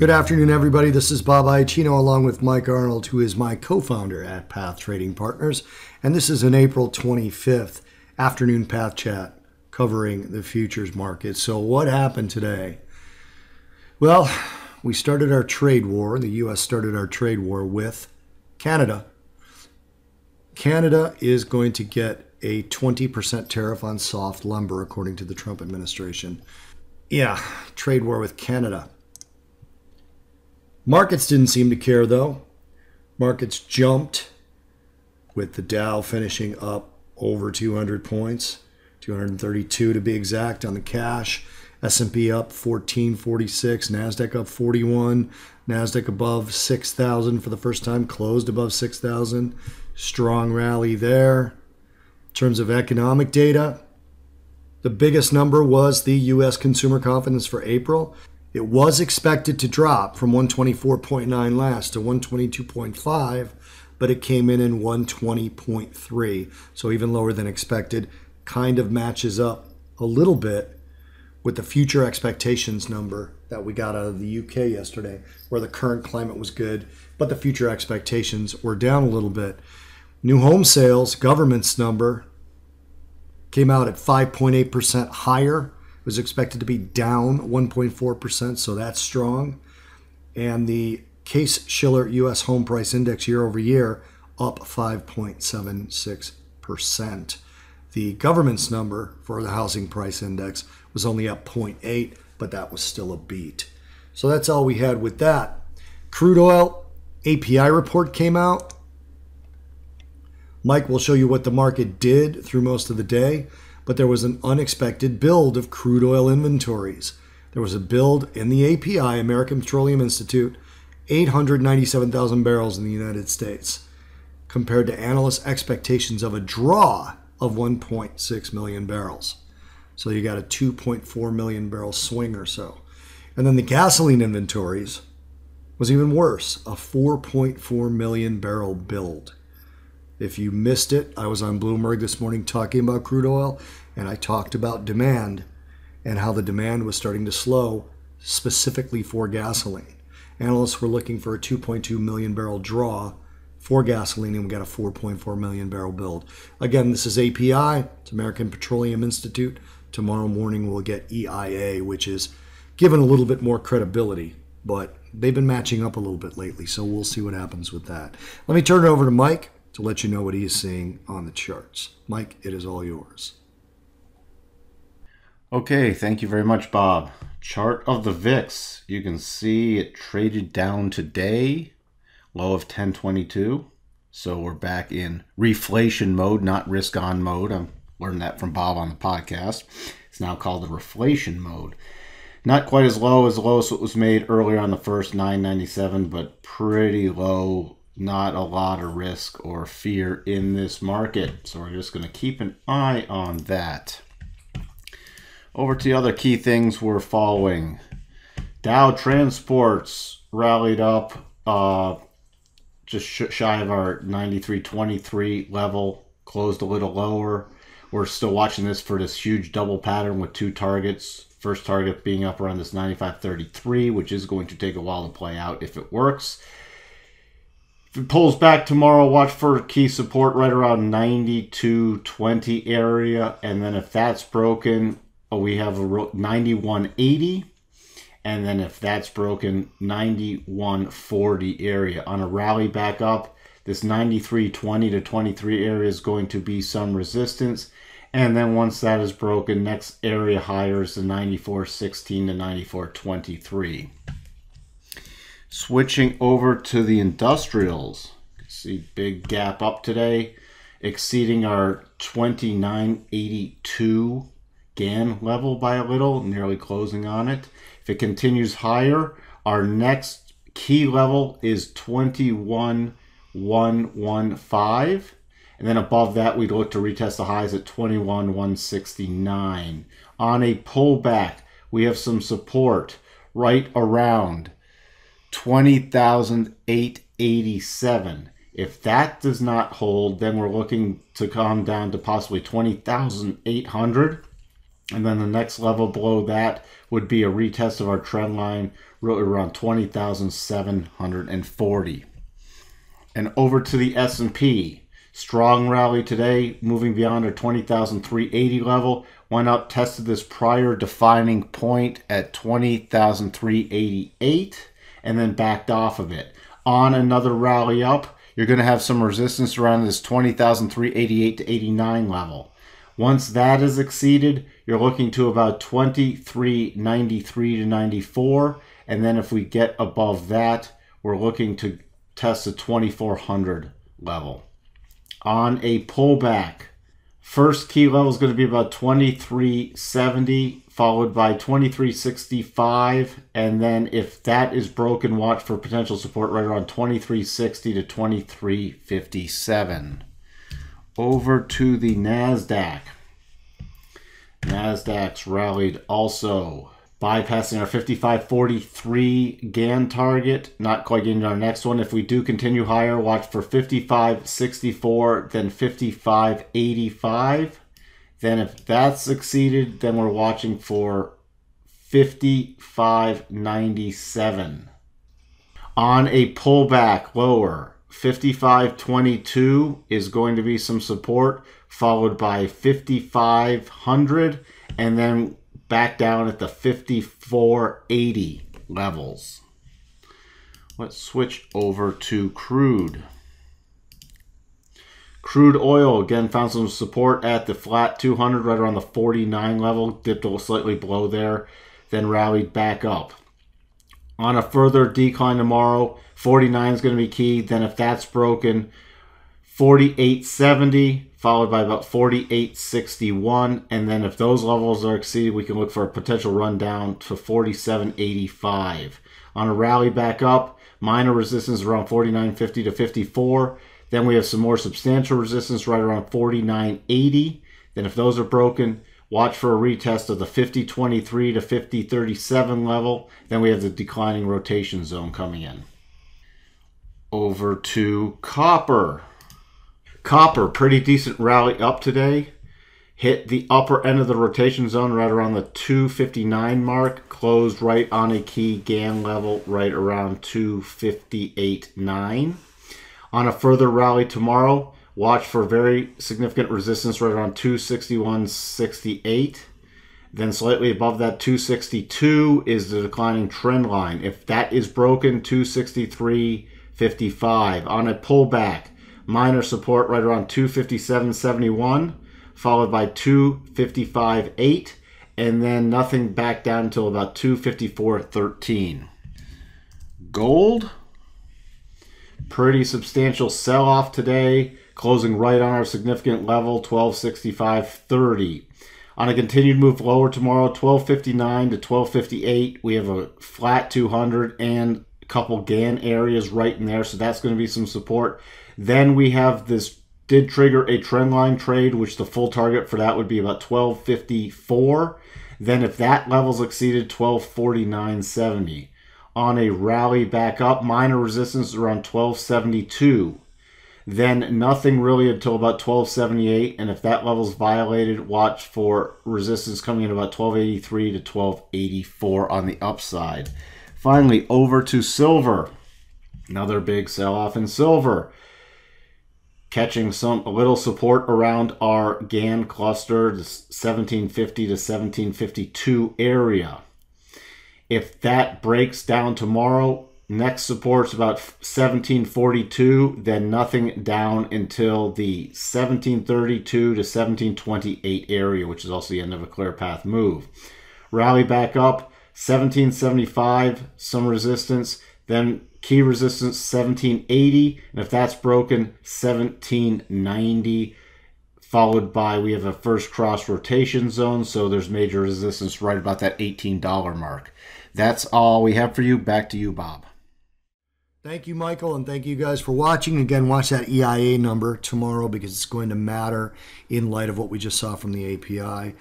Good afternoon, everybody. This is Bob Iacchino along with Mike Arnold, who is my co-founder at Path Trading Partners. And this is an April 25th afternoon Path Chat covering the futures market. So what happened today? Well, we started our trade war. The U.S. started our trade war with Canada. Canada is going to get a 20% tariff on soft lumber, according to the Trump administration. Yeah, trade war with Canada. Markets didn't seem to care, though. Markets jumped, with the Dow finishing up over 200 points, 232 to be exact on the cash. S&P up 1446, NASDAQ up 41, NASDAQ above 6,000 for the first time, closed above 6,000. Strong rally there. In terms of economic data, the biggest number was the U.S. consumer confidence for April. It was expected to drop from 124.9 last to 122.5, but it came in 120.3, so even lower than expected. Kind of matches up a little bit with the future expectations number that we got out of the UK yesterday, where the current climate was good, but the future expectations were down a little bit. New home sales, government's number, came out at 5.8% higher. It was expected to be down 1.4%, so that's strong. And the Case-Shiller U.S. Home Price Index year over year up 5.76%. The government's number for the Housing Price Index was only up 0.8, but that was still a beat. So that's all we had with that. Crude oil API report came out. Mike will show you what the market did through most of the day. But there was an unexpected build of crude oil inventories. There was a build in the API, American Petroleum Institute, 897,000 barrels in the United States, compared to analyst expectations of a draw of 1.6 million barrels. So you got a 2.4 million barrel swing or so. And then the gasoline inventories was even worse, a 4.4 million barrel build. If you missed it, I was on Bloomberg this morning talking about crude oil, and I talked about demand and how the demand was starting to slow, specifically for gasoline. Analysts were looking for a 2.2 million barrel draw for gasoline, and we got a 4.4 million barrel build. Again, this is API. It's American Petroleum Institute. Tomorrow morning we'll get EIA, which is given a little bit more credibility, but they've been matching up a little bit lately, so we'll see what happens with that. Let me turn it over to Mike to let you know what he is seeing on the charts. Mike, it is all yours. Okay, thank you very much, Bob. Chart of the VIX. You can see it traded down today, low of 1022. So we're back in reflation mode, not risk on mode. I learned that from Bob on the podcast. It's now called the reflation mode. Not quite as low as the lowest it was made earlier on the first, 997, but pretty low. Not a lot of risk or fear in this market. So we're just going to keep an eye on that. Over to the other key things we're following. Dow Transports rallied up just shy of our 93.23 level. Closed a little lower. We're still watching this for this huge double pattern with two targets. First target being up around this 95.33, which is going to take a while to play out if it works. If it pulls back tomorrow, watch for key support right around 92.20 area. And then if that's broken, we have a 91.80. And then if that's broken, 91.40 area. On a rally back up, this 93.20 to 23 area is going to be some resistance. And then once that is broken, next area higher is the 94.16 to 94.23. Switching over to the industrials, you can see big gap up today, exceeding our 29.82 GAN level by a little, nearly closing on it. If it continues higher, our next key level is 21.115, and then above that we'd look to retest the highs at 21.169. On a pullback, we have some support right around 20,887. If that does not hold, then we're looking to come down to possibly 20,800. And then the next level below that would be a retest of our trend line, really around 20,740. And over to the S&P. Strong rally today, moving beyond our 20,380 level. Went up, tested this prior defining point at 20,388, and then backed off of it. On another rally up, you're going to have some resistance around this 20,388 to 89 level. Once that is exceeded, you're looking to about 2393 to 94. And then if we get above that, we're looking to test the 2400 level. On a pullback, first key level is going to be about 2370, followed by 2365. And then if that is broken, watch for potential support right around 2360 to 2357. Over to the NASDAQ. NASDAQ's rallied also, bypassing our 55.43 Gann target. Not quite getting to our next one. If we do continue higher, watch for 55.64, then 55.85. Then if that's exceeded, then we're watching for 55.97. On a pullback lower, 55.22 is going to be some support, followed by 5500, and then back down at the 54.80 levels. Let's switch over to crude. Crude oil, again, found some support at the flat 200, right around the 49 level, dipped slightly below there, then rallied back up. On a further decline tomorrow, 49 is going to be key. Then if that's broken, 48.70, followed by about 48.61. And then if those levels are exceeded, we can look for a potential run down to 47.85. On a rally back up, minor resistance around 49.50 to 54. Then we have some more substantial resistance right around 49.80. Then if those are broken, watch for a retest of the 50.23 to 50.37 level. Then we have the declining rotation zone coming in. Over to copper. Copper, pretty decent rally up today. Hit the upper end of the rotation zone right around the 259 mark. Closed right on a key Gann level right around 258.9. On a further rally tomorrow, watch for very significant resistance right around 261.68. Then slightly above that 262 is the declining trend line. If that is broken, 263.55. On a pullback, minor support right around 257.71, followed by 255.8, and then nothing back down until about 254.13. Gold, pretty substantial sell-off today, closing right on our significant level, 1265.30. On a continued move lower tomorrow, 1259 to 1258, we have a flat 200 and a couple Gann areas right in there, so that's going to be some support. Then we have this, did trigger a trend line trade, which the full target for that would be about 1254. Then if that level's exceeded, 1249.70. On a rally back up, minor resistance around 1272. Then nothing really until about 1278, and if that level's violated, watch for resistance coming in about 1283 to 1284 on the upside. Finally, over to silver. Another big sell-off in silver. Catching a little support around our Gann cluster, the 1750 to 1752 area. If that breaks down tomorrow, next support's about 1742, then nothing down until the 1732 to 1728 area, which is also the end of a clear path move. Rally back up, 1775, some resistance, then key resistance 1780, and if that's broken, 1790, followed by, we have a first cross rotation zone, so there's major resistance right about that $18 mark. That's all we have for you. Back to you, Bob. Thank you, Michael, and thank you guys for watching. Again, watch that EIA number tomorrow because it's going to matter in light of what we just saw from the API.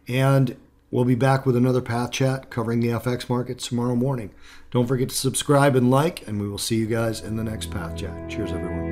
And we'll be back with another Path Chat covering the FX markets tomorrow morning. Don't forget to subscribe and like, and we will see you guys in the next Path Chat. Cheers, everyone.